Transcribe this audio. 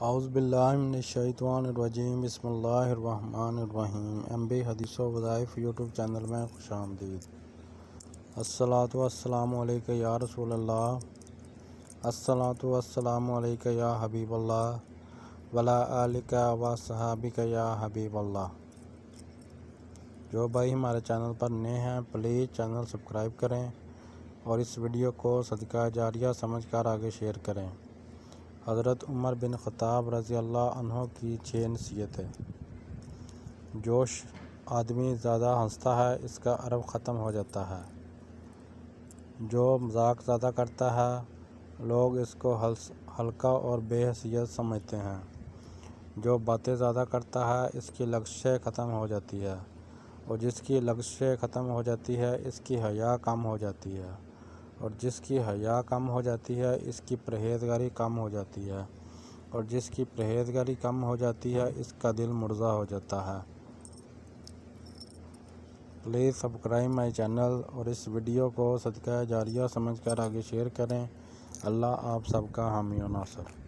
اعوذ باللہ من الشیطان الرجیم بسم اللہ الرحمن الرحیم MB حدیث و وظائف یوٹیوب چینل میں خوش آمدید۔ الصلاۃ والسلام علیک یا رسول اللہ، الصلاۃ والسلام علیک یا حبیب اللہ وعلی آلک و صحابک یا حبیب اللہ۔ جو بھائی ہمارے چینل پر نئے ہیں پلیز چینل سبسکرائب کریں اور اس ویڈیو کو صدقہ جاریہ سمجھ کر آگے شیئر کریں۔ حضرت عمر بن خطاب رضی اللہ عنہ کی 6 نصیحتیں۔ جو آدمی زیادہ ہنستا ہے اس کا عرب ختم ہو جاتا ہے۔ جو مذاق زیادہ کرتا ہے لوگ اس کو ہلکا اور بے حیثیت سمجھتے ہیں۔ جو باتیں زیادہ کرتا ہے اس کی لغزشیں ختم ہو جاتی ہے، اور جس کی لغزشیں ختم ہو جاتی ہے اس کی حیا کم ہو جاتی ہے، اور جس کی حیا کم ہو جاتی ہے اس کی پرہیزگاری کم ہو جاتی ہے، اور جس کی پرہیزگاری کم ہو جاتی ہے اس کا دل مرزا ہو جاتا ہے۔ پلیز سبسکرائب مائی چینل اور اس ویڈیو کو صدقہ جاریہ سمجھ کر آگے شیئر کریں۔ اللہ آپ سب کا حامی و ناصر۔